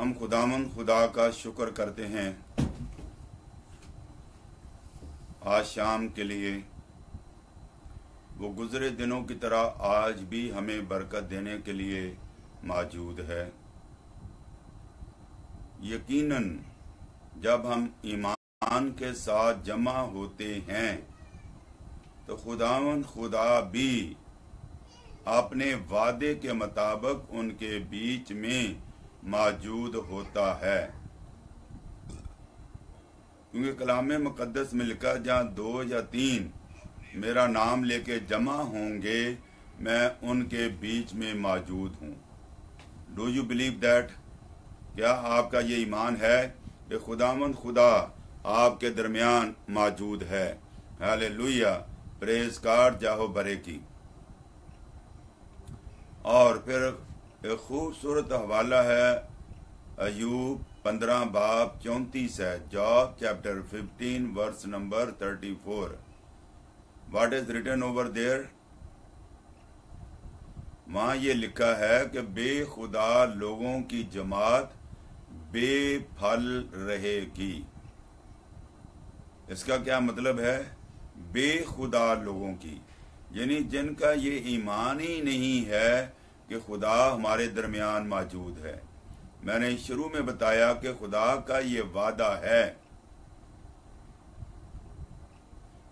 हम खुदामंद खुदा का शुक्र करते हैं आज शाम के लिए। वो गुजरे दिनों की तरह आज भी हमें बरकत देने के लिए मौजूद है। यकीनन जब हम ईमान के साथ जमा होते हैं तो खुदावंद खुदा भी अपने वादे के मुताबिक उनके बीच में मौजूद होता है, क्योंकि कलाम मुकद्दस में लिखा जहाँ 2 या 3 मेरा नाम लेके जमा होंगे मैं उनके बीच में मौजूद हूँ। Do you believe that? क्या आपका ये ईमान है कि खुदावंद खुदा आपके दरमियान मौजूद है? हालेलुया, प्रेज गॉड, जाहो बरे की। और फिर एक खूबसूरत हवाला है अयूब 15 बाब 34 है। Job chapter 15 verse number 34। What is written over there? वहां ये लिखा है कि बेखुदा लोगों की जमात बेफल रहेगी। इसका क्या मतलब है? बेखुदा लोगों की, यानी जिनका ये ईमान ही नहीं है कि खुदा हमारे दरमियान मौजूद है। मैंने शुरू में बताया कि खुदा का ये वादा है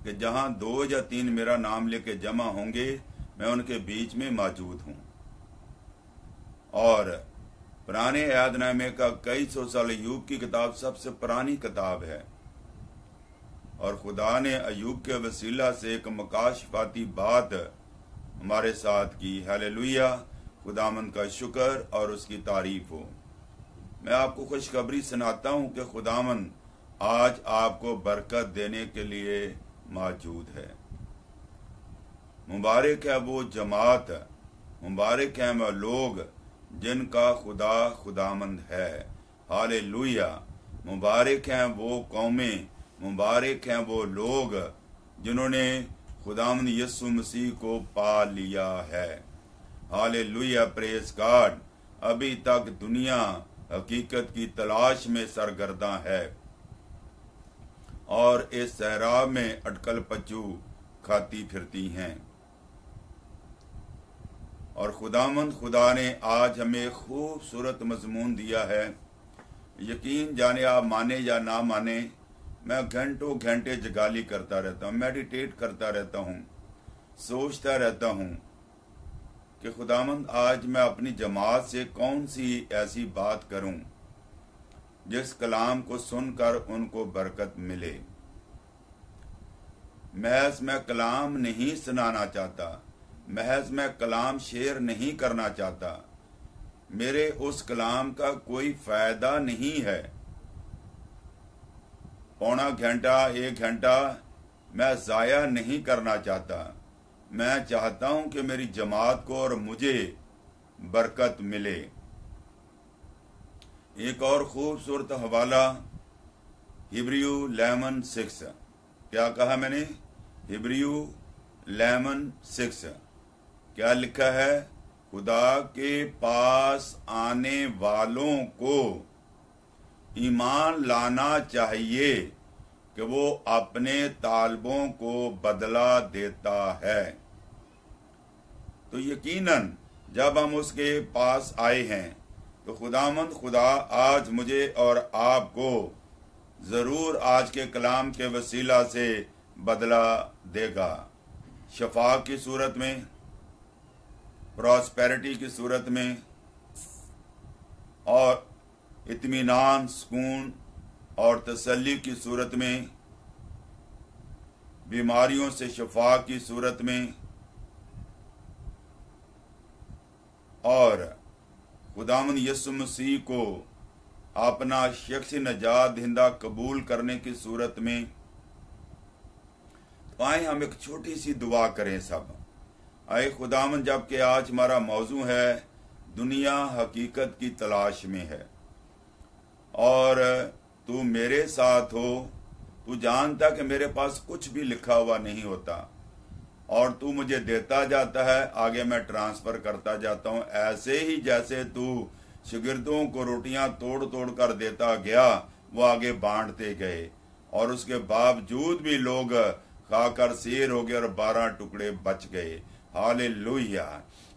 कि जहां 2 या 3 मेरा नाम लेके जमा होंगे मैं उनके बीच में मौजूद हूं। और पुराने यादनामे का कई सौ साल अयूब की किताब सबसे पुरानी किताब है, और खुदा ने अयूब के वसीला से एक मकाशफाती बात हमारे साथ की। हालेलुया, खुदामंद का शुक्र और उसकी तारीफ हो। मैं आपको खुशखबरी सुनाता हूं कि खुदामंद आज आपको बरकत देने के लिए मौजूद है। मुबारक है वो जमात, मुबारक है वो लोग जिनका खुदा खुदामंद है। हालेलुया, मुबारक हैं वो कौमें, मुबारक हैं वो लोग जिन्होंने खुदावंद यीशु मसीह को पा लिया है। Hallelujah, praise God. अभी तक दुनिया हकीकत की तलाश में सरगर्दा है और इस सहरा में अटकल पच्चू खाती फिरती हैं, और खुदावंद खुदा ने आज हमें खूबसूरत मजमून दिया है। यकीन जाने आप माने या ना माने, मैं घंटों घंटे जगाली करता रहता हूँ, मेडिटेट करता रहता हूँ, सोचता रहता हूँ कि खुदावंद आज मैं अपनी जमात से कौन सी ऐसी बात करूं जिस कलाम को सुनकर उनको बरकत मिले। महज मैं कलाम नहीं सुनाना चाहता, महज मैं कलाम शेयर नहीं करना चाहता, मेरे उस कलाम का कोई फायदा नहीं है। पौना घंटा 1 घंटा मैं जाया नहीं करना चाहता। मैं चाहता हूं कि मेरी जमात को और मुझे बरकत मिले। एक और खूबसूरत हवाला हिब्रियू 11:6। क्या कहा मैंने? हिब्रियू 11:6 क्या लिखा है? खुदा के पास आने वालों को ईमान लाना चाहिए कि वो अपने तालबों को बदला देता है। तो यकीनन जब हम उसके पास आए हैं तो खुदामंद खुदा आज मुझे और आपको जरूर आज के कलाम के वसीला से बदला देगा। शफा की सूरत में, प्रॉस्पेरिटी की सूरत में, और इत्मीनान, सुकून और तसल्ली की सूरत में, बीमारियों से शफा की सूरत में, और खुदावंद यीशु मसीह को अपना शख्सी नजात दहिंदा कबूल करने की सूरत में। तो आए हम एक छोटी सी दुआ करें सब। आए खुदावंद, जबकि आज हमारा मौजू है दुनिया हकीकत की तलाश में है, और तू मेरे साथ हो। तू जानता कि मेरे पास कुछ भी लिखा हुआ नहीं होता, और तू मुझे देता जाता है, आगे मैं ट्रांसफर करता जाता हूं। ऐसे ही जैसे तू शागिर्दों को रोटियां तोड़ तोड़ कर देता गया, वो आगे बांटते गए, और उसके बावजूद भी लोग खाकर सैर हो गए और 12 टुकड़े बच गए। हालेलुया।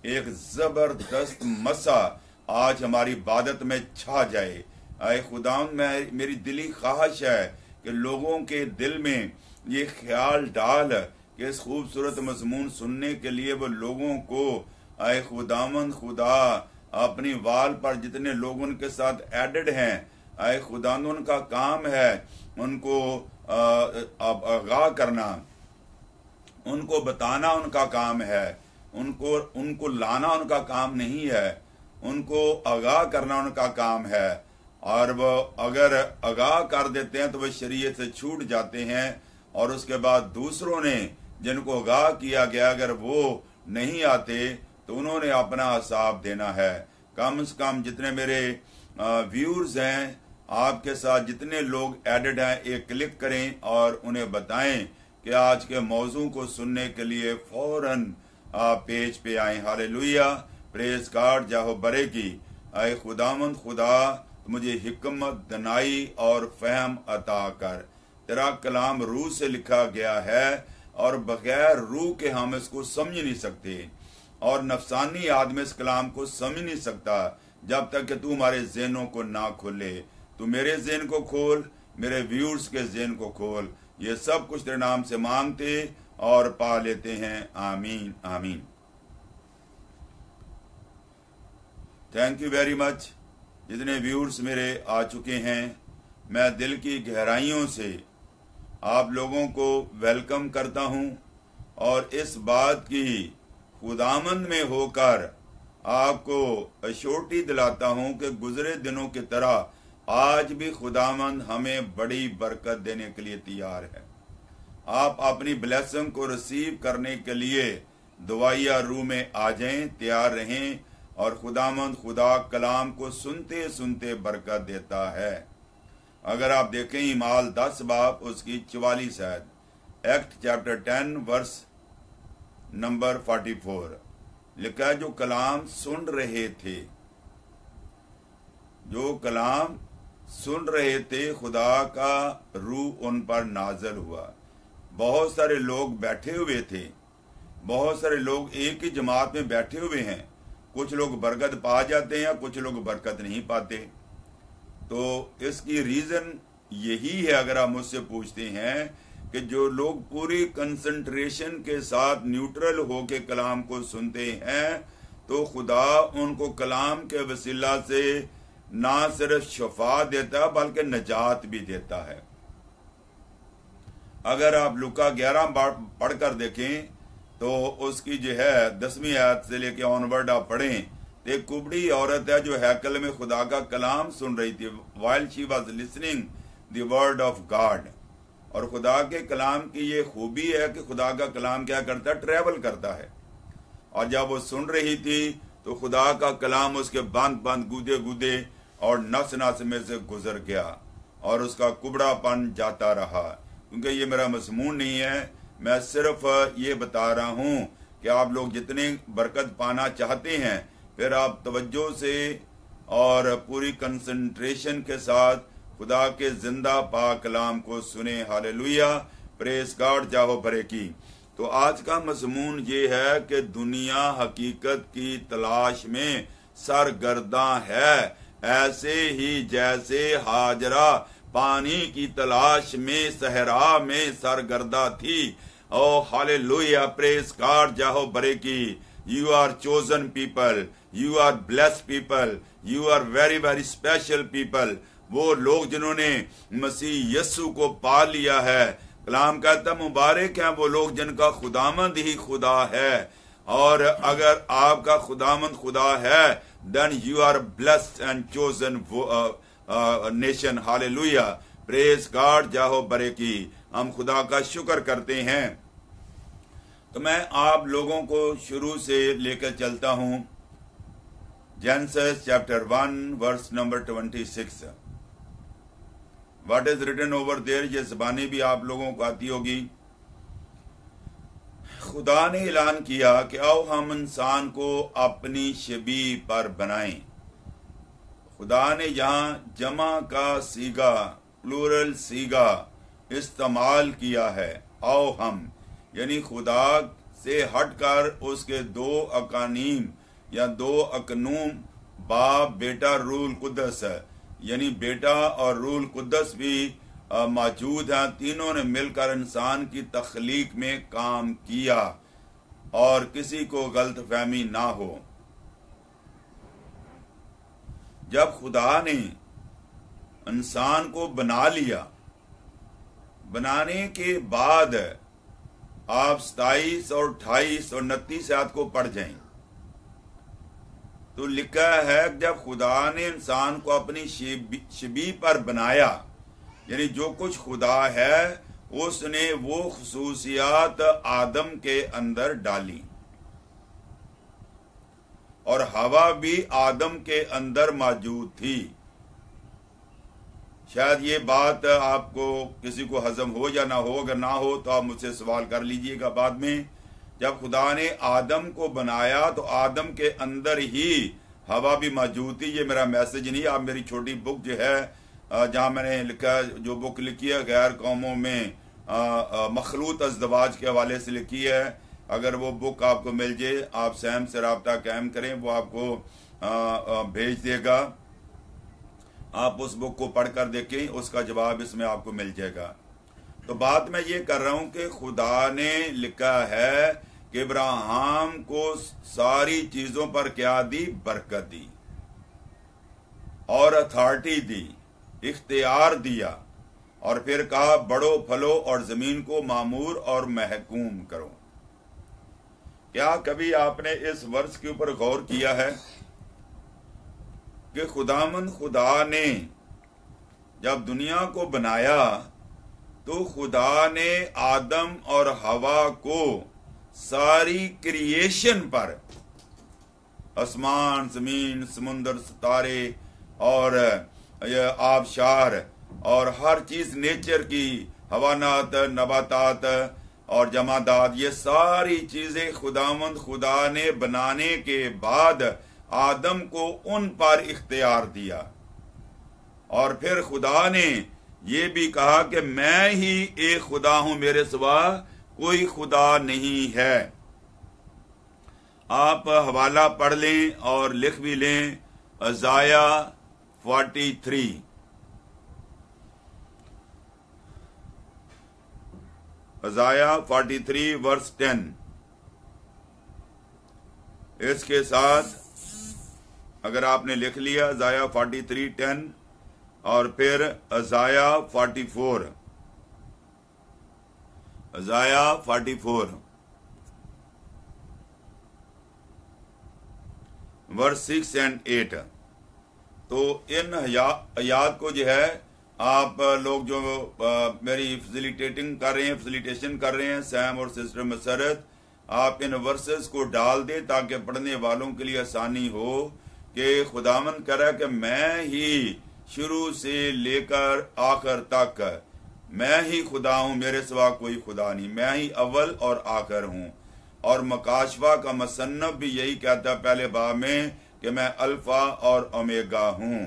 एक जबरदस्त मसा आज हमारी इबादत में छा जाए। आए खुदावंद, मेरी दिली ख्वाहिश है कि लोगों के दिल में ये ख्याल डाल कि इस खूबसूरत मजमून सुनने के लिए वो लोगों को, आए खुदावंद खुदा, अपनी वाल पर जितने लोग उनके साथ एडेड हैं, आए खुदावंद, उनका काम है उनको आगाह करना, उनको बताना उनका काम है, उनको लाना उनका काम नहीं है, उनको आगाह करना उनका काम है। और वो अगर आगाह कर देते हैं तो वो शरीयत से छूट जाते हैं, और उसके बाद दूसरों ने जिनको आगाह किया गया अगर वो नहीं आते तो उन्होंने अपना हिसाब देना है। कम से कम जितने मेरे व्यूअर्स हैं, आपके साथ जितने लोग एडेड हैं, एक क्लिक करें और उन्हें बताएं कि आज के मौजू को सुनने के लिए फौरन आप पेज पे आए। हालेलुया, प्रेज गॉड, जाहो बरे की। आए खुदावंद खुदा, मुझे हिकमत, दनाई और फहम अता कर। तेरा कलाम रूह से लिखा गया है और बगैर रूह के हम इसको समझ नहीं सकते, और नफसानी आदमी इस कलाम को समझ नहीं सकता जब तक कि तू हमारे ज़हनों को ना खोले। तू मेरे ज़हन को खोल, मेरे व्यूअर्स के ज़हन को खोल। ये सब कुछ तेरे नाम से मांगते और पा लेते हैं। आमीन आमीन। Thank you very much. जितने व्यूअर्स मेरे आ चुके हैं, मैं दिल की गहराइयों से आप लोगों को वेलकम करता हूं, और इस बात की खुदामंद में होकर आपको अश्योरिटी दिलाता हूं कि गुजरे दिनों की तरह आज भी खुदामंद हमें बड़ी बरकत देने के लिए तैयार है। आप अपनी ब्लेसिंग को रिसीव करने के लिए दुआया रूह में आ जाएं, तैयार रहें, और खुदामंद खुदा कलाम को सुनते सुनते बरकत देता है। अगर आप देखें ईमाल 10 बाब उसकी 44 आयत, एक्ट चैप्टर 10 वर्स नंबर 44 लिखा है, जो कलाम सुन रहे थे, जो कलाम सुन रहे थे, खुदा का रूह उन पर नाज़िल हुआ। बहुत सारे लोग बैठे हुए थे, बहुत सारे लोग एक ही जमात में बैठे हुए हैं। कुछ लोग बरकत पा जाते हैं, कुछ लोग बरकत नहीं पाते। तो इसकी रीजन यही है, अगर आप मुझसे पूछते हैं, कि जो लोग पूरी कंसंट्रेशन के साथ न्यूट्रल होके कलाम को सुनते हैं, तो खुदा उनको कलाम के वसीला से ना सिर्फ शफा देता बल्कि नजात भी देता है। अगर आप लुका 11 पढ़कर देखें तो उसकी जो है 10वीं आयत से लेके ऑनवर्ड आप पढ़ें, तो एक कुबड़ी औरत है जो हैकल में खुदा का कलाम सुन रही थी, while she was listening the word of God। और खुदा के कलाम की ये खूबी है कि खुदा का कलाम क्या करता है, ट्रेवल करता है। और जब वो सुन रही थी तो खुदा का कलाम उसके बंद बंद गूदे गूदे और नस नस में से गुजर गया, और उसका कुबड़ापन जाता रहा। क्योंकि ये मेरा मजमून नहीं है, मैं सिर्फ ये बता रहा हूँ कि आप लोग जितने बरकत पाना चाहते हैं, फिर आप तवज्जो से और पूरी कंसंट्रेशन के साथ खुदा के जिंदा पाक कलाम को सुने। हालेलुया, प्रेज गॉड, जाहो भरे की। तो आज का मजमून ये है कि दुनिया हकीकत की तलाश में सरगर्दा है, ऐसे ही जैसे हाजरा पानी की तलाश में सहरा में सरगर्दा थी। ओ हालेलुया, प्रेज गॉड, जाहो भरे की। You are chosen people, you are blessed people, you are very very special people. वो लोग जिन्होंने मसीह यस्सु को पा लिया है, कलाम कहता मुबारक हैं वो लोग जिनका खुदामंद ही खुदा है। और अगर आपका खुदामंद खुदा है, then you are blessed and chosen nation. Hallelujah, praise God, जाहो बरे की। हम खुदा का शुक्र करते हैं। तो मैं आप लोगों को शुरू से लेकर चलता हूं, Genesis chapter 1 verse number 26। What is written over there, ये ज़बानी भी आप लोगों को आती होगी। खुदा ने ऐलान किया कि आओ हम इंसान को अपनी शबीह पर बनाएं खुदा ने यहाँ जमा का सीगा, प्लूरल सीगा इस्तेमाल किया है। आओ हम, यानी खुदा से हटकर उसके दो अकानीम या दो अकनूम, बाप, बेटा, रूल कुद्दस, यानी बेटा और रूल कुद्दस भी मौजूद हैं। तीनों ने मिलकर इंसान की तख्लीक में काम किया और किसी को गलतफहमी ना हो। जब खुदा ने इंसान को बना लिया, बनाने के बाद आप 27 और 28 और 29 आयत को पढ़ जाएं तो लिखा है जब खुदा ने इंसान को अपनी शबीह पर बनाया, यानी जो कुछ खुदा है उसने वो खुसूसियात आदम के अंदर डाली और हवा भी आदम के अंदर मौजूद थी। शायद ये बात आपको किसी को हजम हो या ना हो, अगर ना हो तो आप मुझसे सवाल कर लीजिएगा बाद में। जब खुदा ने आदम को बनाया तो आदम के अंदर ही हवा भी मौजूद थी। ये मेरा मैसेज नहीं, आप मेरी छोटी बुक जो है जहां मैंने लिखा, जो बुक लिखी है गैर कौमों में मखलूत अज़दवाज के हवाले से लिखी है, अगर वो बुक आपको मिल जाए आप सैम से रब्ता कायम करें, वो आपको भेज देगा। आप उस बुक को पढ़कर देखें, उसका जवाब इसमें आपको मिल जाएगा। तो बात मैं ये कर रहा हूं कि खुदा ने लिखा है कि इब्राहिम को सारी चीजों पर क्या दी? बरकत दी और अथॉरिटी दी, इख्तियार दिया, और फिर कहा बढ़ो फलो और जमीन को मामूर और महकूम करो। क्या कभी आपने इस वर्ष के ऊपर गौर किया है कि खुदा ने जब दुनिया को बनाया तो खुदा ने आदम और हवा को सारी क्रिएशन पर, आसमान, जमीन, समुंदर, सितारे और आबशार और हर चीज नेचर की, हवानात, नबातात और जमादात, ये सारी चीजें खुदा ने बनाने के बाद आदम को उन पर इख्तियार दिया। और फिर खुदा ने ये भी कहा कि मैं ही एक खुदा हूं, मेरे सिवा कोई खुदा नहीं है। आप हवाला पढ़ लें और लिख भी लें, अज़ाया 43, अज़ाया 43 वर्स 10। इसके साथ अगर आपने लिख लिया अज़ाया 43:10 और फिर अज़ाया 44, अज़ाया 44 वर्स 6 और 8। तो इन आयात को जो है आप लोग जो मेरी फैसिलिटेशन कर रहे हैं सैम और सिस्टर मसरत, आप इन वर्सेस को डाल दें ताकि पढ़ने वालों के लिए आसानी हो कि खुदावंद कह रहा है कि मैं ही शुरू से लेकर आखिर तक मैं ही खुदा हूं, मेरे सिवा कोई खुदा नहीं, मैं ही अव्वल और आखिर हूं। और मकाशवा का मुसन्नफ भी यही कहता है पहले बाब में कि मैं अल्फा और ओमेगा हूं।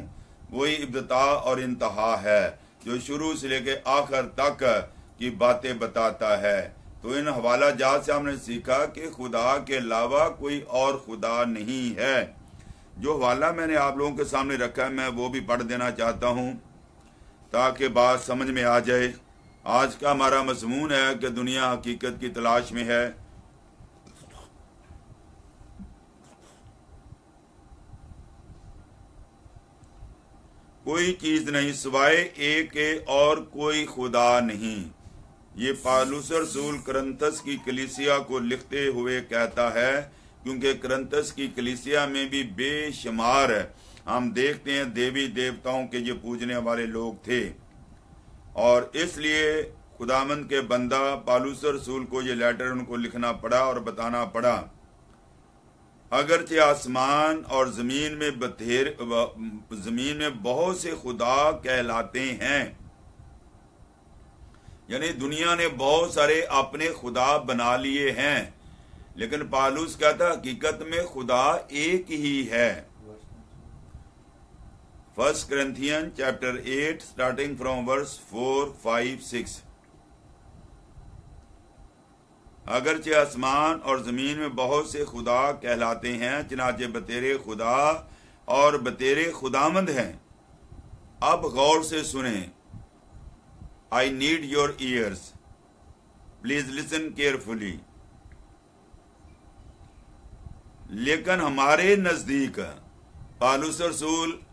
वही इब्तिदा और इंतहा है जो शुरू से लेके आखिर तक की बातें बताता है। तो इन हवाला जात से हमने सीखा कि खुदा के अलावा कोई और खुदा नहीं है। जो हवाला मैंने आप लोगों के सामने रखा है मैं वो भी पढ़ देना चाहता हूं ताकि बात समझ में आ जाए। आज का हमारा मज़मून है कि दुनिया हकीकत की तलाश में है। कोई चीज नहीं सिवाय एक और कोई खुदा नहीं। ये पालूस रसूल करंथस की कलीसिया को लिखते हुए कहता है, क्योंकि करंथस की कलीसिया में भी बेशुमार हम देखते हैं देवी देवताओं के ये पूजने वाले लोग थे। और इसलिए खुदामंद के बंदा पालूस रसूल को ये लेटर उनको लिखना पड़ा और बताना पड़ा। अगरचे आसमान और जमीन में बहुत से खुदा कहलाते हैं, यानी दुनिया ने बहुत सारे अपने खुदा बना लिए हैं, लेकिन पालूस कहता हकीकत में खुदा एक ही है। 1 Corinthians chapter 8 starting from verse 4, 5, 6। अगरचे आसमान और जमीन में बहुत से खुदा कहलाते हैं, चनाचे बतेरे खुदा और बतेरे खुदामंद हैं। अब गौर से सुने। I need your ears, please listen carefully. लेकिन हमारे नजदीक, पौलुस रसूल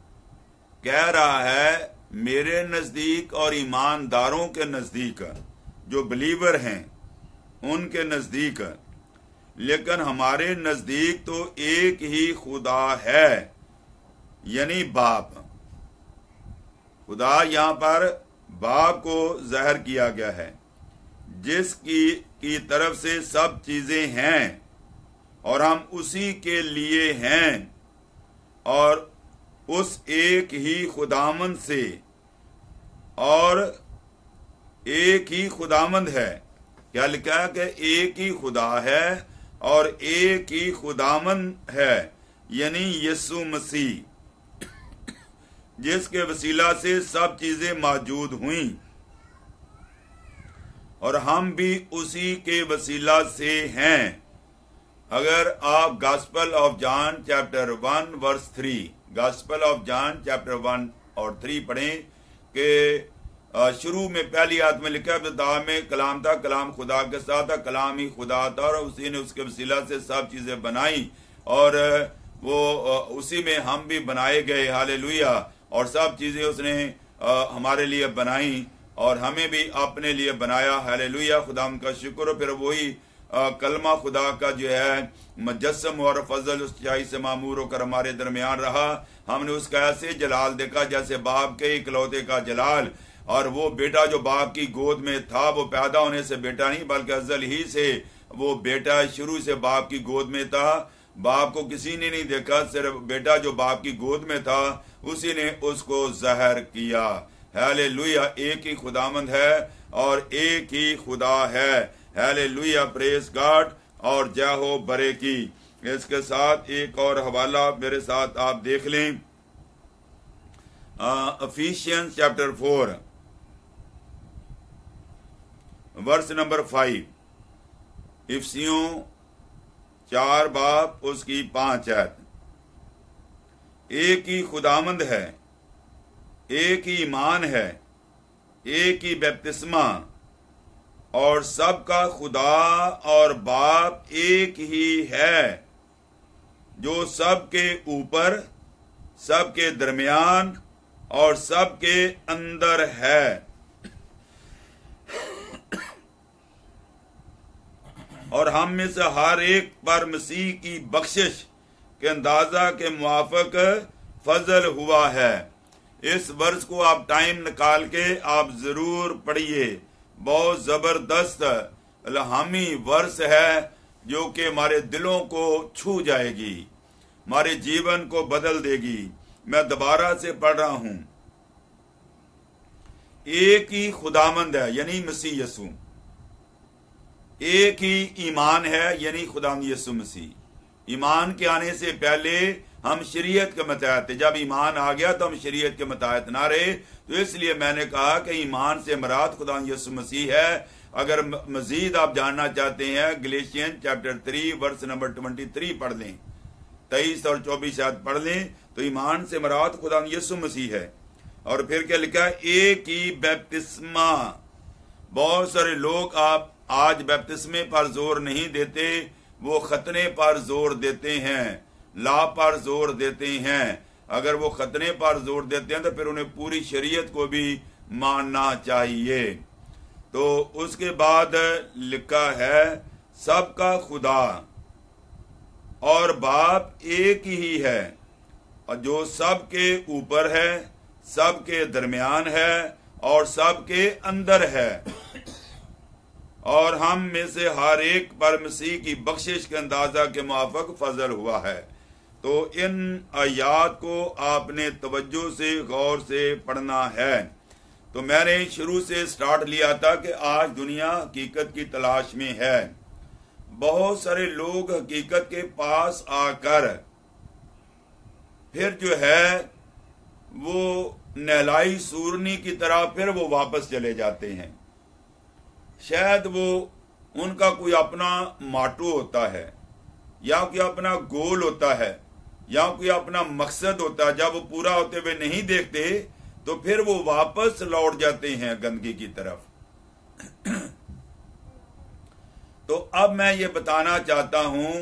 कह रहा है, मेरे नजदीक और ईमानदारों के नजदीक, जो बिलीवर हैं उनके नजदीक, लेकिन हमारे नजदीक तो एक ही खुदा है, यानी बाप। खुदा यहां पर बाप को जाहिर किया गया है, जिसकी तरफ से सब चीजें हैं और हम उसी के लिए हैं, और उस एक ही खुदामंद से, और एक ही खुदामंद है। क्या लिखा है कि एक ही खुदा है और एक ही खुदामंद है, यानी यीशु मसीह, जिसके वसीला से सब चीजें मौजूद हुई और हम भी उसी के वसीला से हैं। अगर आप gospel of John chapter 1 verse 3, gospel of John chapter 1 और 3 पढ़ें कि शुरू में पहली आयत में लिखा है, इब्तिदा में कलाम था, कलाम खुदा के साथ था, कलाम ही खुदा था, और उसी ने उसके वसीला से सब चीजें बनाई, और वो उसी में हम भी बनाए गए। हालेलुया। और सब चीजें उसने हमारे लिए बनाई और हमें भी अपने लिए बनाया। हालेलुया, खुदा का शुक्र। फिर वही कलमा खुदा का जो है मुजस्सम और फजल उस से मामूर होकर हमारे दरमियान रहा। हमने उसका ऐसे जलाल देखा जैसे बाप के इकलौते का जलाल, और वो बेटा जो बाप की गोद में था, वो पैदा होने से बेटा नहीं बल्कि अज़ल ही से वो बेटा शुरू से बाप की गोद में था। बाप को किसी ने नहीं देखा, सिर्फ बेटा जो बाप की गोद में था उसी ने उसको ज़ाहिर किया। हालेलुया। एक ही खुदामंद है और एक ही खुदा है। हालेलुया, प्रेज गॉड और जय हो बरे की। इसके साथ एक और हवाला मेरे साथ आप देख लें, इफिशियंस चैप्टर 4 वर्स नंबर 5। इफसियों 4 बाब उसकी 5 आयत। एक ही खुदामंद है, एक ही ईमान है, एक ही बपतिस्मा, और सबका खुदा और बाप एक ही है, जो सबके ऊपर, सबके दरमियान और सबके अंदर है, और हम में से हर एक पर मसीह की बख्शिश के अंदाजा के मुआफिक फजल हुआ है। इस वर्ष को आप टाइम निकाल के आप जरूर पढ़िए। बहुत जबरदस्त इल्हामी वर्ष है, जो कि हमारे दिलों को छू जाएगी, हमारे जीवन को बदल देगी। मैं दोबारा से पढ़ रहा हूं। एक ही खुदामंद है, यानी मसीह यीशु। एक ही ईमान है, यानी खुदामंद यीशु मसीह। ईमान के आने से पहले हम शरीयत के मुताबिक थे, जब ईमान आ गया तो हम शरीयत के मुताबिक ना रहे। तो इसलिए मैंने कहा कि ईमान से मुराद खुदावंद यीशु मसीह है। अगर मजीद आप जानना चाहते हैं, गलेशियन चैप्टर 3 वर्स नंबर 23 पढ़ लें, 23 और 24 आयत पढ़ लें, तो ईमान से मुराद खुदावंद यीशु मसीह है। और फिर क्या लिखा है? एक ही बपतिस्मा। बहुत सारे लोग आप आज बपतिस्मे पर जोर नहीं देते, वो खतने पर जोर देते हैं, ला पर जोर देते हैं। अगर वो खतने पर जोर देते हैं तो फिर उन्हें पूरी शरीयत को भी मानना चाहिए। तो उसके बाद लिखा है, सबका खुदा और बाप एक ही है, और जो सबके ऊपर है, सबके दरमियान है और सबके अंदर है, और हम में से हर एक पर मसीह की बख्शिश के अंदाजा के मुआफिक फजल हुआ है। तो इन आयात को आपने तवज्जो से गौर से पढ़ना है। तो मैंने शुरू से स्टार्ट लिया था कि आज दुनिया हकीकत की तलाश में है। बहुत सारे लोग हकीकत के पास आकर फिर जो है वो नहलाई सूरनी की तरह फिर वो वापस चले जाते हैं। शायद वो उनका कोई अपना माटो होता है या कोई अपना गोल होता है या कोई अपना मकसद होता है। जब वो पूरा होते हुए नहीं देखते तो फिर वो वापस लौट जाते हैं गंदगी की तरफ। तो अब मैं ये बताना चाहता हूं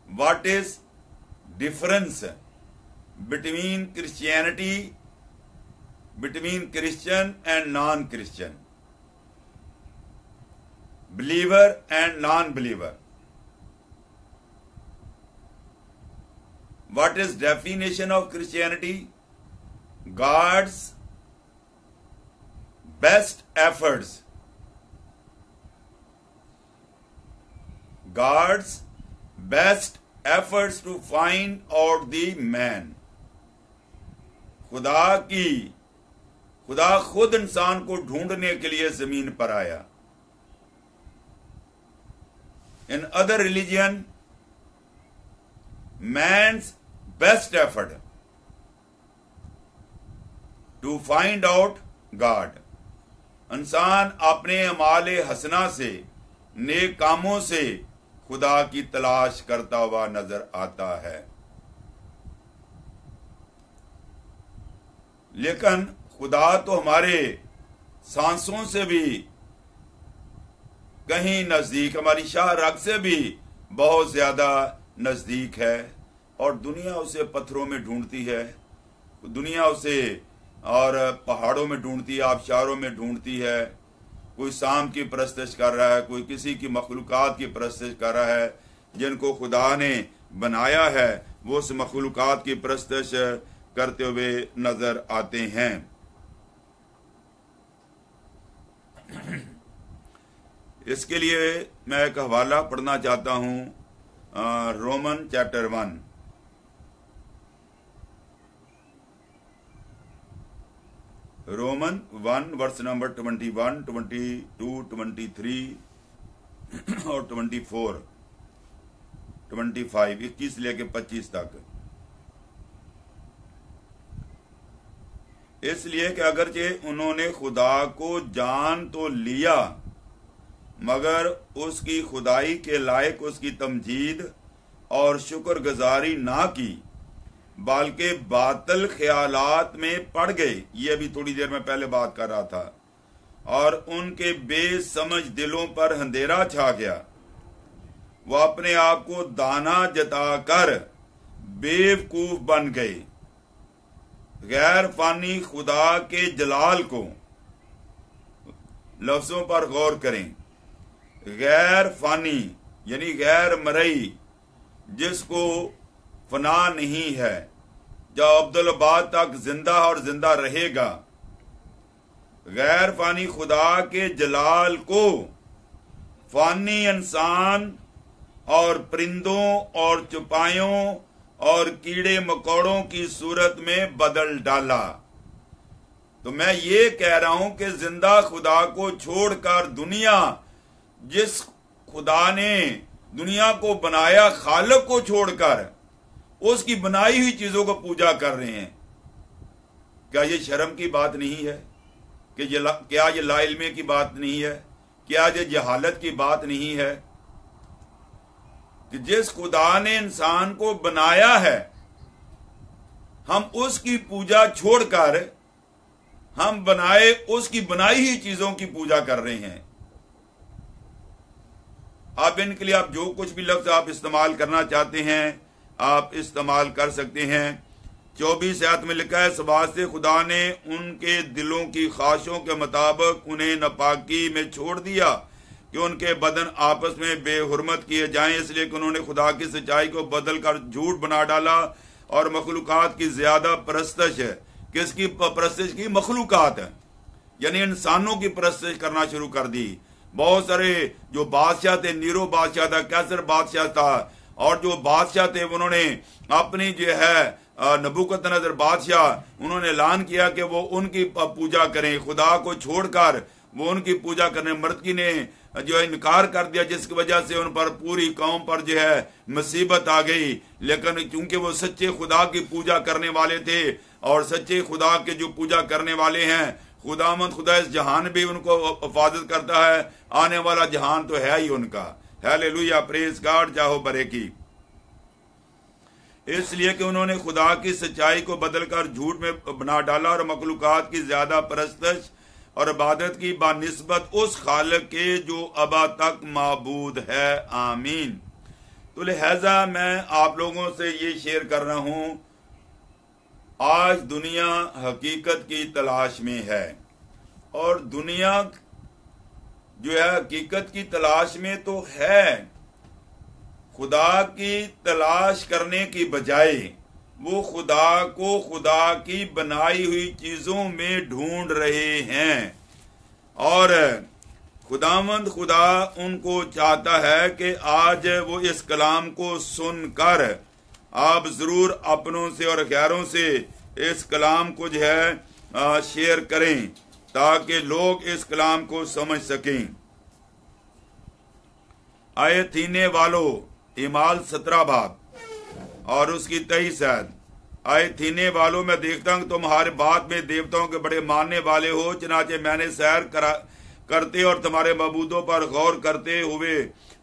what is difference between Christianity, between Christian and non Christian, believer and non-believer. What is definition of Christianity? God's best efforts. God's best efforts to find out the man. खुदा खुद इंसान को ढूंढने के लिए जमीन पर आया। In other religion, man's best effort to find out God. इंसान अपने अमाले हसना से, नेक कामों से खुदा की तलाश करता हुआ नजर आता है। लेकिन खुदा तो हमारे सांसों से भी कहीं नजदीक, हमारी शाह रग से भी बहुत ज्यादा नजदीक है। और दुनिया उसे पत्थरों में ढूंढती है, दुनिया उसे और पहाड़ों में ढूंढती है, आबशारों में ढूंढती है। कोई शाम की परस्तिश कर रहा है, कोई किसी की मखलूकात की परस्तिश कर रहा है। जिनको खुदा ने बनाया है वो उस मखलूकात की परस्तिश करते हुए नजर आते हैं। इसके लिए मैं एक हवाला पढ़ना चाहता हूं, Roman chapter 1। Roman 1 verse number 21, 22, 23 और 24, 25, 21 लेके 25 तक। इसलिए कि अगरचे उन्होंने खुदा को जान तो लिया मगर उसकी खुदाई के लायक उसकी तमजीद और शुक्रगुजारी ना की, बल्कि बातिल ख्यालात में पड़ गए। ये अभी थोड़ी देर में पहले बात कर रहा था। और उनके बेसमझ दिलों पर अंधेरा छा गया। वो अपने आप को दाना जताकर बेवकूफ बन गए। गैर फानी खुदा के जलाल को, लफ्जों पर गौर करें, गैर फानी यानी गैर मरई, जिसको फना नहीं है, जो अब्दुल-बाद तक जिंदा और जिंदा रहेगा। गैर फानी खुदा के जलाल को फानी इंसान और परिंदों और चुपायों और कीड़े मकोड़ों की सूरत में बदल डाला। तो मैं ये कह रहा हूं कि जिंदा खुदा को छोड़कर दुनिया, जिस खुदा ने दुनिया को बनाया, खालिक को छोड़कर उसकी बनाई हुई चीजों को पूजा कर रहे हैं। क्या ये शर्म की बात नहीं है? कि क्या ये लाइल्मी की बात नहीं है? क्या ये जहालत की बात नहीं है? कि जिस खुदा ने इंसान को बनाया है, हम उसकी पूजा छोड़कर हम बनाए उसकी बनाई हुई चीजों की पूजा कर रहे हैं। आप इनके लिए आप जो कुछ भी लफ्ज आप इस्तेमाल करना चाहते हैं आप इस्तेमाल कर सकते हैं। 24 आयत में लिखा है, इस वास्ते खुदा ने उनके दिलों की ख्वाहिशों के मुताबिक उन्हें नापाकी में छोड़ दिया कि उनके बदन आपस में बेहुरमत किए जाएं, इसलिए कि उन्होंने खुदा की सच्चाई को बदल कर झूठ बना डाला और मखलूकात की ज्यादा परस्तिश है। किसकी परस्तिश की? मखलूकात है, यानी इंसानों की परस्तिश करना शुरू कर दी। बहुत सारे जो बादशाह थे, नीरो बादशाह था, कैसर बादशाह था, और जो बादशाह थे उन्होंने अपनी जो है नबूकतनजर बादशाह, उन्होंने ऐलान किया कि वो उनकी पूजा करें, खुदा को छोड़कर वो उनकी पूजा करने। मर्दकी ने जो है इनकार कर दिया, जिसकी वजह से उन पर पूरी कौम पर जो है मुसीबत आ गई। लेकिन चूंकि वो सच्चे खुदा की पूजा करने वाले थे, और सच्चे खुदा के जो पूजा करने वाले हैं, खुदामंद खुदा इस जहान भी उनको हिफाजत करता है, आने वाला जहान तो है ही उनका। हालेलुया, प्रेज गॉड, जाहो बरेकी। इसलिए कि उन्होंने खुदा की सच्चाई को बदलकर झूठ में बना डाला और मखलूकात की ज्यादा परस्तश और इबादत की बानिस्बत उस खालिक के जो अबा तक माबूद है। आमीन। तो लिहाजा मैं आप लोगों से ये शेयर कर रहा हूं, आज दुनिया हकीकत की तलाश में है, और दुनिया जो है हकीकत की तलाश में तो है, खुदा की तलाश करने की बजाय वो खुदा को खुदा की बनाई हुई चीजों में ढूंढ रहे हैं। और खुदावंद खुदा उनको चाहता है कि आज वो इस कलाम को सुनकर आप जरूर अपनों से और गैरों से इस कलाम को जो है शेयर करें, ताकि लोग इस कलाम को समझ सकें। आए थीने वालों, इमाल 17 बाब और उसकी 23 आयत। आए थीने वालों, मैं देखता हूं तुम्हारे बात में देवताओं के बड़े मानने वाले हो, चनाचे मैंने सैर करते और तुम्हारे मबूदों पर गौर करते हुए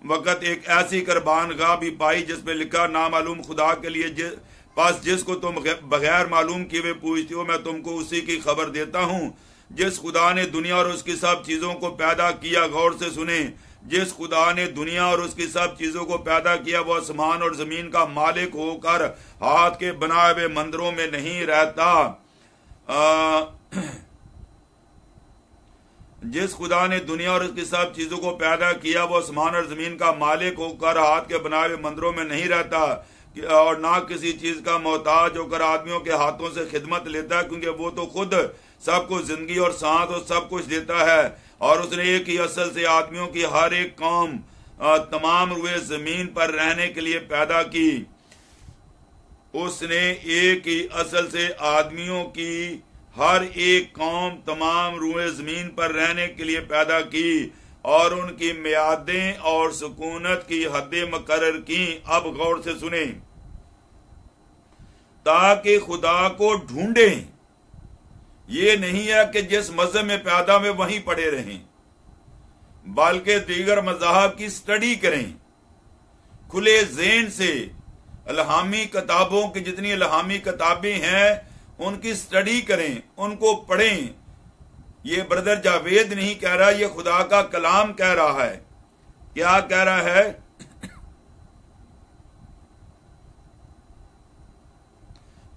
वक़्त एक ऐसी कुर्बान गाह भी पाई जिसमें लिखा नामालूम खुदा के लिए पास जिसको तुम बगैर मालूम किए हुए पूछते हो, मैं तुमको उसी की खबर देता हूं जिस खुदा ने दुनिया और उसकी सब चीजों को पैदा किया। गौर से सुने, जिस खुदा ने दुनिया और उसकी सब चीजों को पैदा किया वो आसमान और जमीन का मालिक होकर हाथ के बनाए हुए मंदिरों में नहीं रहता। जिस खुदा ने दुनिया और उसकी सब चीजों को पैदा किया वो आसमान और जमीन का मालिक होकर हाथ के बनाए हुए मंदिरों में नहीं रहता, और ना किसी चीज का मोहताज होकर आदमियों के हाथों से खिदमत लेता है, क्योंकि वो तो खुद सबको जिंदगी और सांस और सब कुछ देता है। और उसने एक ही असल से आदमियों की हर एक कौम तमाम रुए जमीन पर रहने के लिए पैदा की। उसने एक ही असल से आदमियों की हर एक कौम तमाम रुए जमीन पर रहने के लिए पैदा की और उनकी मियादें और सुकूनत की हदें मुकर्रर की। अब गौर से सुने, ताकि खुदा को ढूंढें। ये नहीं है कि जिस मजहब में पैदा हुए वहीं पड़े रहें, बल्कि दीगर मज़ाहब की स्टडी करें खुले ज़हन से। इल्हामी किताबों की जितनी इल्हामी किताबें हैं उनकी स्टडी करें, उनको पढ़ें। ये ब्रदर जावेद नहीं कह रहा, ये खुदा का कलाम कह रहा है। क्या कह रहा है?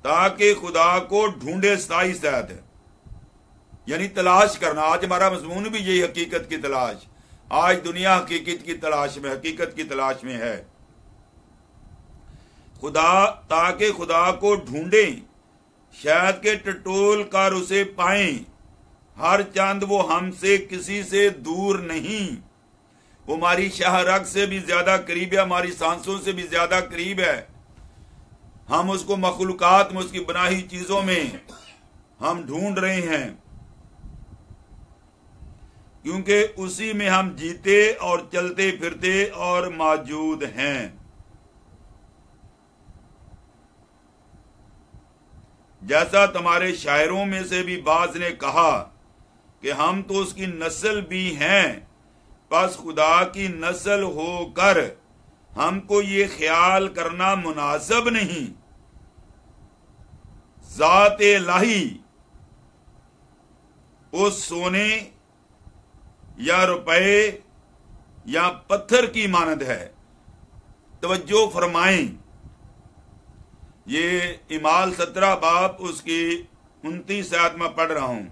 ताकि खुदा को ढूंढे, 27 आयत है, यानी तलाश करना। आज हमारा मजमून भी यही, हकीकत की तलाश। आज दुनिया हकीकत की तलाश में, हकीकत की तलाश में है। खुदा, ताकि खुदा को ढूंढें, शायद के टटोल कर उसे पाएं। हर चंद वो हमसे किसी से दूर नहीं, वो हमारी शाहरग से भी ज्यादा करीब है, हमारी सांसों से भी ज्यादा करीब है। हम उसको मखलूकात में, उसकी बनाई चीजों में हम ढूंढ रहे हैं, क्योंकि उसी में हम जीते और चलते फिरते और मौजूद हैं। जैसा तुम्हारे शायरों में से भी बाज ने कहा कि हम तो उसकी नस्ल भी हैं, बस खुदा की नस्ल होकर हमको ये ख्याल करना मुनासिब नहीं। ज़ात इलाही उस सोने या रुपए या पत्थर की मानद है। तवज्जो फरमाएं, ये इमाल 17 बाब उसकी 29 आयत में पढ़ रहा हूं।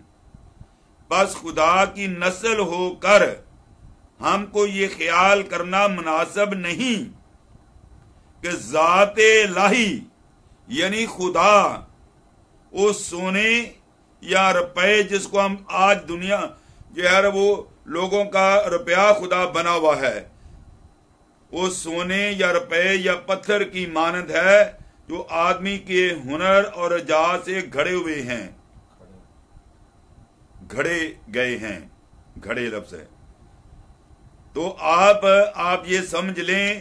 बस खुदा की नस्ल होकर हमको ये ख्याल करना मुनासिब नहीं कि ज़ाते लाही यानी खुदा उस सोने या रुपए जिसको हम आज दुनिया जो है वो लोगों का रुपया खुदा बना हुआ है, उस सोने या रुपए या पत्थर की मानद है जो आदमी के हुनर और जात से घड़े हुए हैं, घड़े गए हैं। घड़े लफ्ज़ है। तो आप ये समझ लें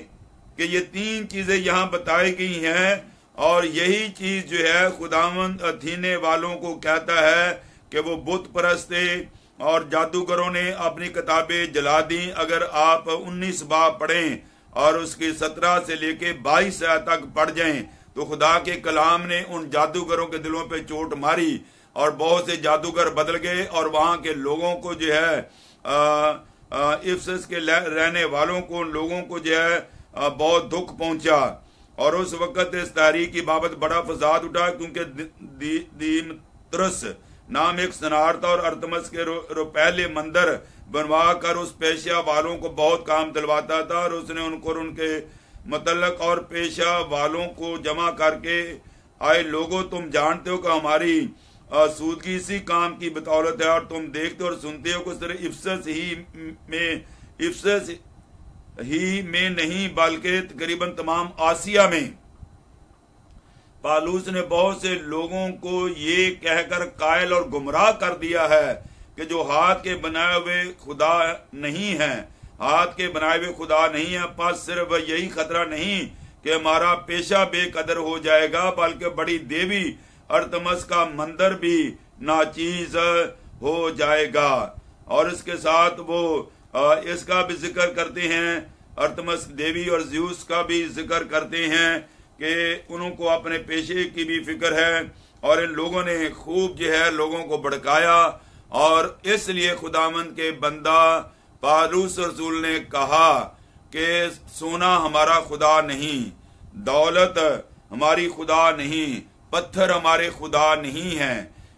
कि ये 3 चीजें यहां बताई गई हैं और यही चीज जो है खुदावंद अथीने वालों को कहता है कि वो बुत परस्त थे और जादूगरों ने अपनी किताबें जला दी। अगर आप 19 बाब पढ़ें और उसकी 17 से लेके 22 तक पढ़ जाएं तो खुदा के कलाम ने उन जादूगरों के दिलों पे चोट मारी और बहुत से जादूगर बदल गए और वहां के लोगों को जो है इफिसस के रहने वालों को, उन लोगों को जो है बहुत दुख पहुंचा। और उस वक्त इस तारीख की बाबत बड़ा फसाद उठा क्योंकि दीमत्रस नाम एक सनार था और अर्थमस के पहले मंदिर बनवा कर उस पेशा वालों को बहुत काम दिलवाता था और उसने उनको उनके मतलब और पेशा वालों को जमा करके आए, लोगों तुम जानते हो कि हमारी सूदगी इसी काम की बदौलत है और तुम देखते और सुनते हो कि सिर्फ इफिसस ही में नहीं बल्कि तकरीबन तमाम आसिया में पालूस ने बहुत से लोगों को ये कहकर कायल और गुमराह कर दिया है कि जो हाथ के बनाए हुए खुदा नहीं है, हाथ के बनाए हुए खुदा नहीं है। पास सिर्फ यही खतरा नहीं कि हमारा पेशा बेकदर हो जाएगा बल्कि बड़ी देवी अर्थमस का मंदिर भी नाचीज हो जाएगा। और इसके साथ वो इसका भी जिक्र करते हैं, अर्थमस देवी और ज्यूस का भी जिक्र करते हैं कि उनको अपने पेशे की भी फिक्र है और इन लोगों ने खूब जो है लोगों को भड़काया। और इसलिए खुदावंद के बंदा पालूस रसूल ने कहा कि सोना हमारा खुदा नहीं, दौलत हमारी खुदा नहीं, पत्थर हमारे खुदा नहीं है,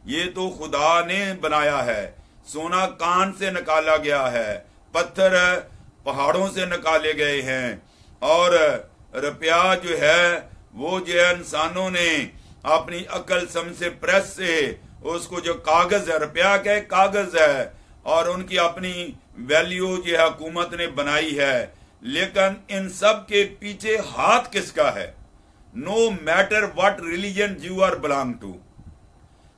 ये तो खुदा ने बनाया है। सोना कान से निकाला गया है, पत्थर पहाड़ों से निकाले गए हैं और रुपया जो है वो जो है इंसानों ने अपनी अकल समझ से प्रेस से उसको जो कागज है, रुपया का कागज है और उनकी अपनी वैल्यू जो है हुकूमत ने बनाई है। लेकिन इन सब के पीछे हाथ किसका है? No matter what religion you are belong to,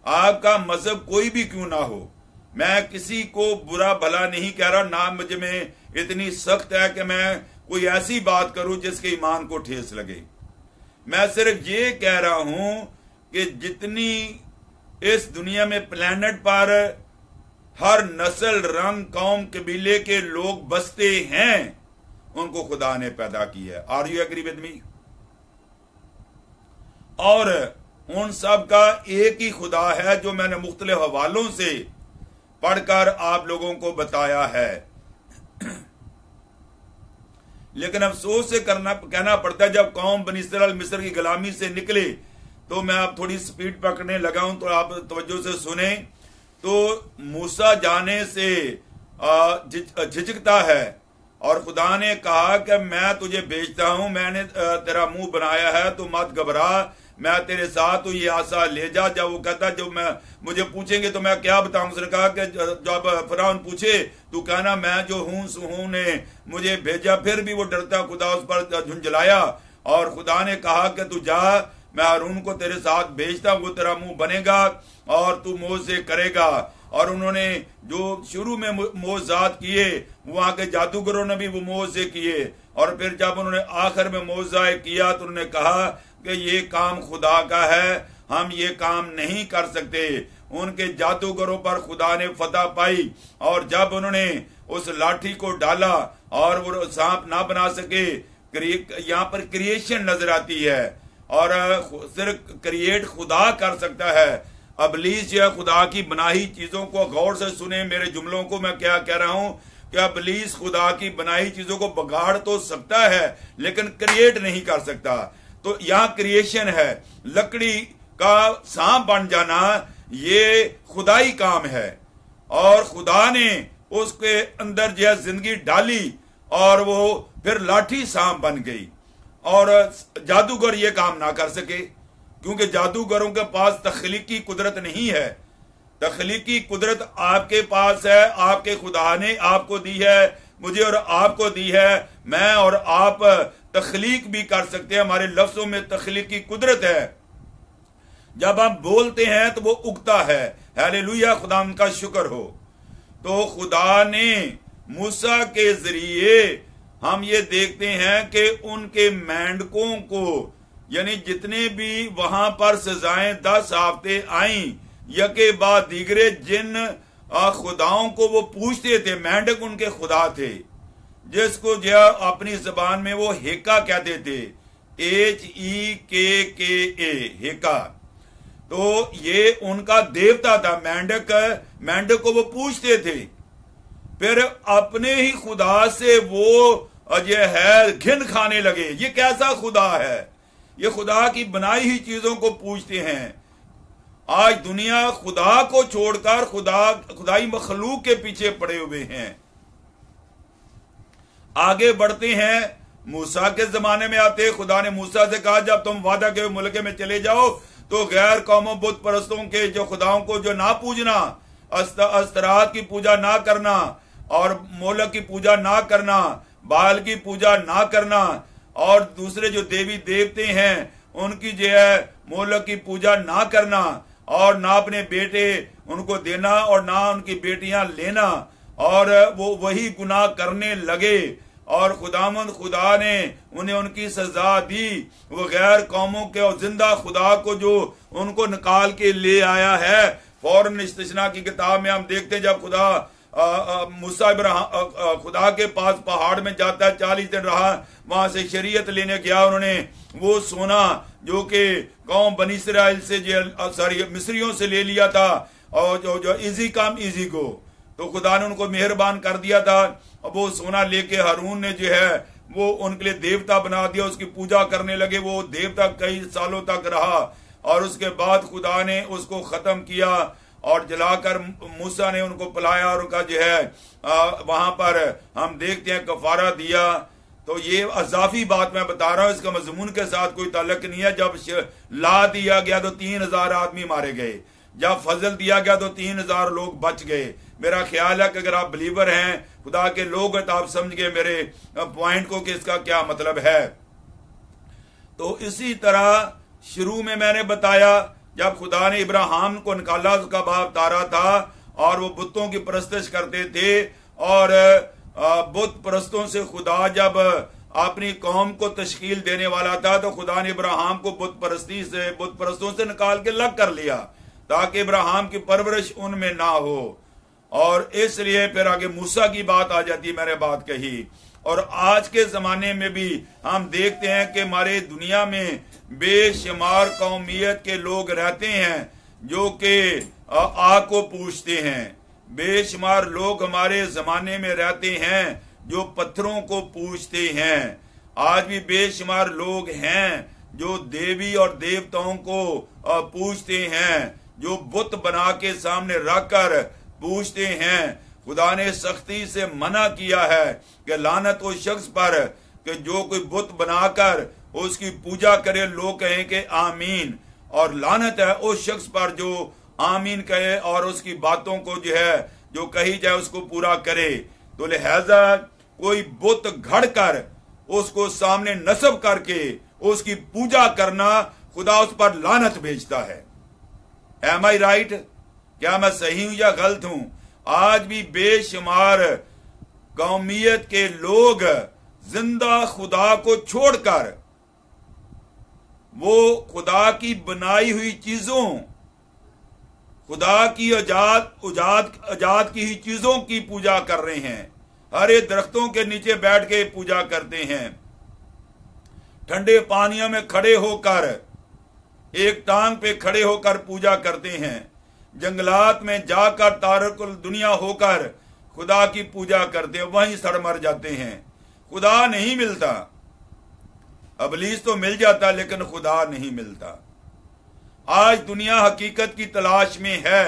आपका मजहब कोई भी क्यों ना हो, मैं किसी को बुरा भला नहीं कह रहा, ना मुझ में इतनी सख्त है कि मैं कोई ऐसी बात करूं जिसके ईमान को ठेस लगे। मैं सिर्फ ये कह रहा हूं कि जितनी इस दुनिया में प्लेनेट पर हर नस्ल, रंग, कौम, कबीले के लोग बसते हैं उनको खुदा ने पैदा किया है। Are you agree with me? और उन सब का एक ही खुदा है जो मैंने मुख्तलिफ हवालों से पढ़कर आप लोगों को बताया है। लेकिन अफसोस से कहना पड़ता है जब कौम बनी इस्राएल मिस्र की गुलामी से निकले, तो मैं आप थोड़ी स्पीड पकड़ने लगा हूं तो आप तवज्जो से सुने। तो मूसा जाने से झिझकता है और खुदा ने कहा कि मैं तुझे भेजता हूं, मैंने तेरा मुंह बनाया है, तो मत घबरा, मैं तेरे साथ हूं, ये आशा ले जा। जब वो कहता जब मैं मुझे पूछेंगे तो मैं क्या बताऊं, उसने कहा कि जब फिरौन पूछे तू कहना मैं जो हूं सुहू ने मुझे भेजा। फिर भी वो डरता खुदा उस पर झुंझलाया और खुदा ने कहा कि तू जा, मैं हारून को तेरे साथ भेजता, वो तेरा मुंह बनेगा और तू मोज़े करेगा। और उन्होंने जो शुरू में मोज़ात किए वहां के जादूगरों ने भी वो मोज़े किए और फिर जब उन्होंने आखिर में मोज़ा किया तो उन्होंने कहा कि ये काम खुदा का है, हम ये काम नहीं कर सकते। उनके जादूगरों पर खुदा ने फतह पाई और जब उन्होंने उस लाठी को डाला और वो सांप ना बना सके, यहाँ पर क्रिएशन नजर आती है और सिर्फ क्रिएट खुदा कर सकता है। अबलीस या खुदा की बनाई चीजों को गौर से सुने मेरे जुमलों को, मैं क्या कह रहा हूं कि अबलीस खुदा की बनाई चीजों को बगाड़ तो सकता है लेकिन क्रिएट नहीं कर सकता। तो यहाँ क्रिएशन है, लकड़ी का सांप बन जाना ये खुदाई काम है और खुदा ने उसके अंदर जो जिंदगी डाली और वो फिर लाठी सांप बन गई। और जादूगर ये काम ना कर सके क्योंकि जादूगरों के पास तख्लीकी कुदरत नहीं है। तख्लीकी कुदरत आपके पास है, आपके खुदा ने आपको दी है, मुझे और आपको दी है। मैं और आप तख्लीक भी कर सकते हैं, हमारे लफ्जों में तख्लीकी कुदरत है। जब आप बोलते हैं तो वो उगता है। हालेलुया, खुदा उनका शुक्र हो। तो खुदा ने मूसा के जरिए हम ये देखते हैं कि उनके मेंढकों को यानी जितने भी वहां पर सजाएं 10 हफ्ते आई, यके बाद दीगरे जिन खुदाओं को वो पूछते थे, मेंढक उनके खुदा थे, जिसको जो अपनी जबान में वो हेका कहते थे, HEKKA, हेका। तो ये उनका देवता था। मेंढक को वो पूछते थे, फिर अपने ही खुदा से वो जो है घिन खाने लगे। ये कैसा खुदा है? ये खुदा की बनाई हुई चीजों को पूछते हैं। आज दुनिया खुदा को छोड़कर खुदाई मखलूक के पीछे पड़े हुए हैं। आगे बढ़ते हैं, मूसा के जमाने में आते, खुदा ने मूसा से कहा जब तुम वादा के मुल्क में चले जाओ तो गैर कौमों बुत परस्तों के जो खुदाओं को जो ना पूजना, अस्तरात की पूजा ना करना और मोलक की पूजा ना करना, बाल की पूजा ना करना और दूसरे जो देवी देवते हैं उनकी जो है मोलक की पूजा ना करना और ना अपने बेटे उनको देना और ना उनकी बेटियां लेना, और वो वही गुनाह करने लगे और खुदा ने उन्हें उनकी सजा दी। वो गैर कौमों के और जिंदा खुदा को जो उनको निकाल के ले आया है। फौरन इस्तिस्ना की किताब में हम देखते हैं जब मूसा खुदा के पास पहाड़ में जाता है, 40 दिन रहा, वहां से शरीयत लेने गया। उन्होंने वो सोना जो कि कौम बनी इस्राइल से मिस्रियों से ले लिया था और जो इजी काम इजी को, तो खुदा ने उनको मेहरबान कर दिया था। अब वो सोना लेके हारून ने जो है वो उनके लिए देवता बना दिया, उसकी पूजा करने लगे। वो देवता कई सालों तक रहा और उसके बाद खुदा ने उसको खत्म किया और जलाकर मूसा ने उनको पिलाया और उनका जो है वहां पर हम देखते हैं कफारा दिया। तो ये अजाफी बात मैं बता रहा हूं, इसका मजमून के साथ कोई ताल्लुक नहीं है। जब ला दिया गया तो 3000 आदमी मारे गए, जब फजल दिया गया तो 3000 लोग बच गए। मेरा ख्याल है कि अगर आप बिलीवर हैं, खुदा के लोग हैं, तो आप समझ गए मेरे पॉइंट को कि इसका क्या मतलब है। तो इसी तरह शुरू में मैंने बताया जब खुदा ने इब्राहिम को निकाला, उसका बाप तारा था और वो बुतों की परस्तिश करते थे और बुत परस्तों से खुदा जब अपनी कौम को तश्कील देने वाला था तो खुदा ने इब्राहिम को बुत परस्तों से निकाल के अलग कर लिया ताकि इब्राहिम की परवरिश उनमें ना हो। और इसलिए फिर आगे मूसा की बात आ जाती, मैंने बात कही। और आज के जमाने में भी हम देखते हैं कि हमारे दुनिया में बेशुमार कौमियत के लोग रहते हैं जो कि आग को पूजते हैं। बेशुमार लोग हमारे जमाने में रहते हैं जो पत्थरों को पूजते हैं। आज भी बेशुमार लोग हैं जो देवी और देवताओं को पूजते हैं, जो बुत बना के सामने रखकर पूजते हैं। खुदा ने सख्ती से मना किया है कि लानत उस शख्स पर कि जो कोई बुत बनाकर उसकी पूजा करे, लोग कहें कि आमीन, और लानत है उस शख्स पर जो आमीन कहे और उसकी बातों को जो है जो कही जाए उसको पूरा करे। तो लिहाजा कोई बुत घड़ कर उसको सामने नस्ब करके उसकी पूजा करना, खुदा उस पर लानत भेजता है। एम आई राइट? क्या मैं सही हूं या गलत हूं? आज भी बेशुमार कौमियत के लोग जिंदा खुदा को छोड़कर वो खुदा की बनाई हुई चीजों, खुदा की आजाद की ही चीजों की पूजा कर रहे हैं। हरे दरख्तों के नीचे बैठ के पूजा करते हैं, ठंडे पानियों में खड़े होकर एक टांग पे खड़े होकर पूजा करते हैं, जंगलात में जाकर तारकुल दुनिया होकर खुदा की पूजा करते हैं, वहीं सड़ मर जाते हैं। खुदा नहीं मिलता, अबलीस तो मिल जाता लेकिन खुदा नहीं मिलता। आज दुनिया हकीकत की तलाश में है।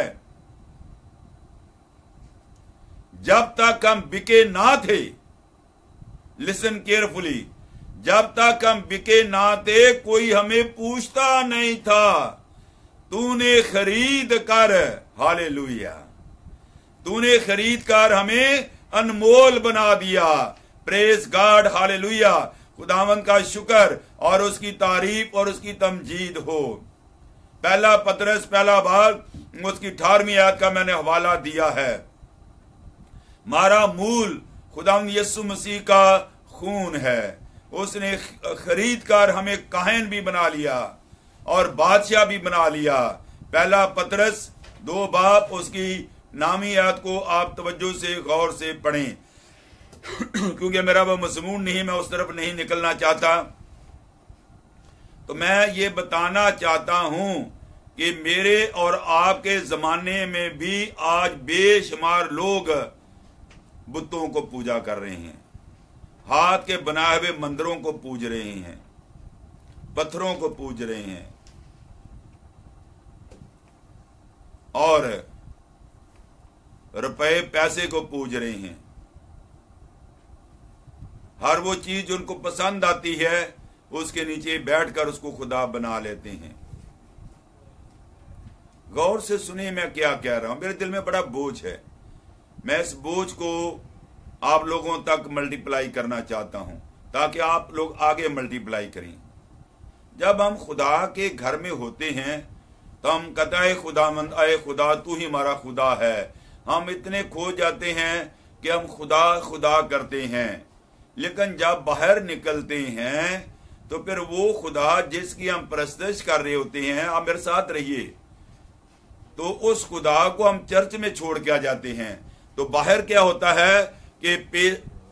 जब तक हम बिके ना थे, लिसन केयरफुली, जब तक हम बिके ना थे कोई हमें पूछता नहीं था। तूने खरीद कर, हालेलुया, तूने खरीद कर हमें अनमोल बना दिया। Praise God, hallelujah. खुदावंद का शुक्र और उसकी तारीफ और उसकी तमजीद हो। पहला पतरस पहला भाग उसकी 18वीं आयत का मैंने हवाला दिया है। हमारा मूल खुदावंद यीशु मसीह का खून है, उसने खरीद कर हमें काहिन भी बना लिया और बादशाह भी बना लिया। पहला पतरस 2 बाब उसकी नामी आयत को आप तवज्जो से गौर से पढ़ें, क्योंकि मेरा वो मजमून नहीं, मैं उस तरफ नहीं निकलना चाहता। तो मैं ये बताना चाहता हूं कि मेरे और आपके जमाने में भी आज बेशुमार लोग बुतों को पूजा कर रहे हैं, हाथ के बनाए हुए मंदिरों को पूज रहे हैं, पत्थरों को पूज रहे हैं और रुपए पैसे को पूज रहे हैं। हर वो चीज उनको पसंद आती है उसके नीचे बैठकर उसको खुदा बना लेते हैं। गौर से सुनिए मैं क्या कह रहा हूं, मेरे दिल में बड़ा बोझ है। मैं इस बोझ को आप लोगों तक मल्टीप्लाई करना चाहता हूं ताकि आप लोग आगे मल्टीप्लाई करें। जब हम खुदा के घर में होते हैं तो हम कहते हैं खुदामंद, अय खुदा तू ही हमारा खुदा है। हम इतने खो जाते हैं कि हम खुदा खुदा करते हैं, लेकिन जब बाहर निकलते हैं तो फिर वो खुदा जिसकी हम परस्तिश कर रहे होते हैं, आप मेरे साथ रहिए, तो उस खुदा को हम चर्च में छोड़ के आ जाते हैं। तो बाहर क्या होता है कि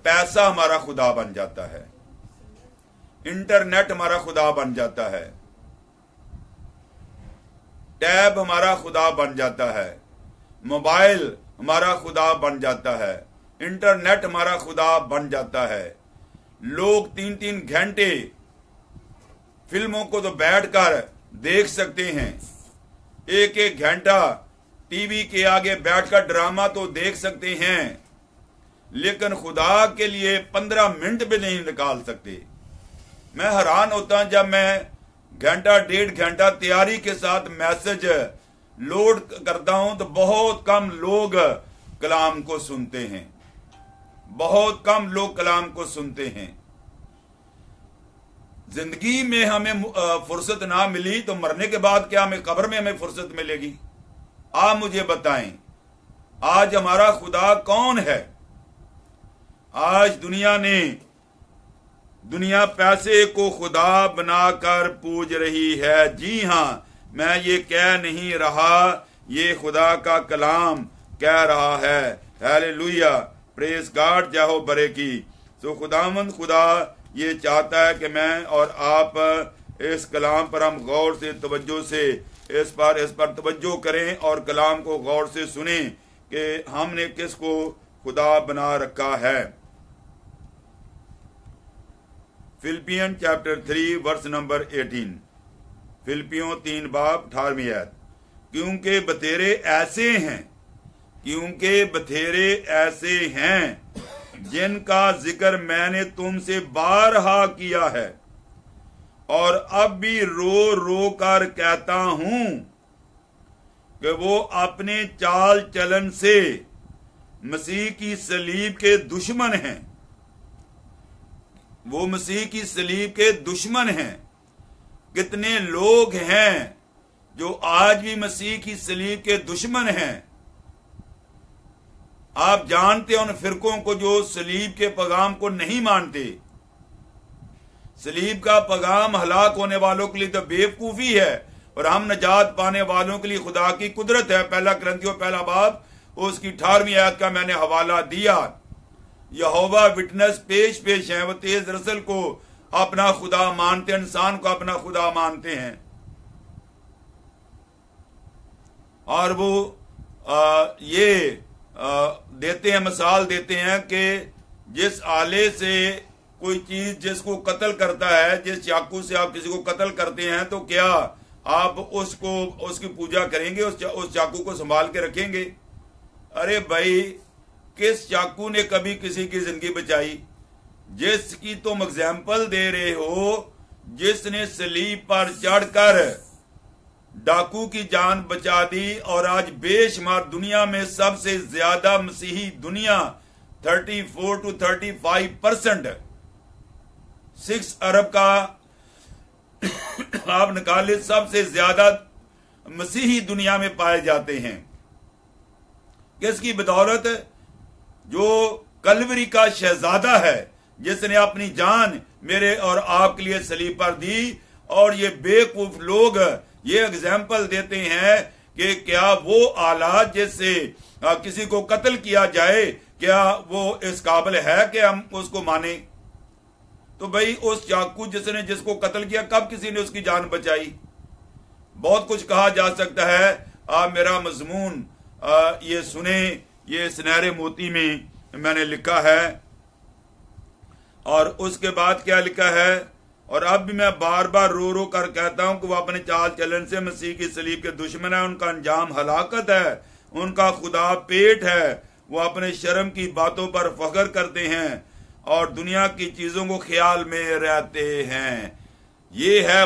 पैसा हमारा खुदा बन जाता है, इंटरनेट हमारा खुदा बन जाता है, टैब हमारा खुदा बन जाता है, मोबाइल हमारा खुदा बन जाता है, इंटरनेट हमारा खुदा बन जाता है। लोग 3-3 घंटे फिल्मों को तो बैठकर देख सकते हैं, 1-1 घंटा टीवी के आगे बैठकर ड्रामा तो देख सकते हैं, लेकिन खुदा के लिए 15 मिनट भी नहीं निकाल सकते। मैं हैरान होता हूं जब मैं घंटा 1.5 घंटा तैयारी के साथ मैसेज लोड करता हूं तो बहुत कम लोग कलाम को सुनते हैं, बहुत कम लोग कलाम को सुनते हैं। जिंदगी में हमें फुर्सत ना मिली तो मरने के बाद क्या हमें कब्र में हमें फुर्सत मिलेगी? आप मुझे बताएं, आज हमारा खुदा कौन है? आज दुनिया पैसे को खुदा बनाकर पूज रही है। जी हां, मैं ये कह नहीं रहा, ये खुदा का कलाम कह रहा है। हालेलुया, प्रेज गॉड, जय हो बरे की। तो खुदावंद खुदा ये चाहता है कि मैं और आप इस कलाम पर हम गौर से तवज्जो से इस पर तवज्जो करें और कलाम को गौर से सुने कि हमने किसको खुदा बना रखा है। फिलिपियन चैप्टर 3 वर्स नंबर 18, फिलिपियों 3 बाब 18वीं आयत। क्योंकि बतेरे ऐसे हैं जिनका जिक्र मैंने तुमसे बारहा किया है और अब भी रो रो कर कहता हूं कि वो अपने चाल चलन से मसीह की सलीब के दुश्मन हैं। वो मसीह की सलीब के दुश्मन हैं। कितने लोग हैं जो आज भी मसीह की सलीब के दुश्मन हैं। आप जानते हैं उन फिरकों को जो सलीब के पैगाम को नहीं मानते। सलीब का पैगाम हलाक होने वालों के लिए तो बेवकूफी है और हम नजात पाने वालों के लिए खुदा की कुदरत है। 1 कुरिन्थियों 1 बाब उसकी 18वीं आयत का मैंने हवाला दिया। यहोवा विटनेस पेश है, वो तेज रसल को अपना खुदा मानते, इंसान को अपना खुदा मानते हैं और वो देते हैं, मिसाल देते हैं कि जिस आले से कोई चीज जिसको कत्ल करता है, जिस चाकू से आप किसी को कत्ल करते हैं, तो क्या आप उसकी पूजा करेंगे, उस चाकू को संभाल के रखेंगे? अरे भाई, किस चाकू ने कभी किसी की जिंदगी बचाई? जिसकी तुम एग्जाम्पल दे रहे हो, जिसने सलीब पर चढ़कर डाकू की जान बचा दी और आज बेशुमार दुनिया में सबसे ज्यादा मसीही दुनिया 34 to 35% 6 अरब का आप निकाले, सबसे ज्यादा मसीही दुनिया में पाए जाते हैं। किसकी बदौलत? जो कलवरी का शहजादा है, जिसने अपनी जान मेरे और आपके लिए सलीब पर दी। और ये बेवकूफ लोग ये एग्जाम्पल देते हैं कि क्या वो आलात जिससे किसी को कत्ल किया जाए, क्या वो इस काबिल है कि हम उसको माने? तो भाई उस चाकू जिसने जिसको कत्ल किया, कब किसी ने उसकी जान बचाई? बहुत कुछ कहा जा सकता है। आप मेरा मजमून ये सुने, ये सुनहरे मोती में मैंने लिखा है। और उसके बाद क्या लिखा है? और अब भी मैं बार बार रो रो कर कहता हूं कि वो अपने चाल चलन से मसीह की सलीब के दुश्मन है। उनका अंजाम हलाकत है, उनका खुदा पेट है। वो अपने शर्म की बातों पर फख्र करते हैं और दुनिया की चीजों को ख्याल में रहते हैं। ये है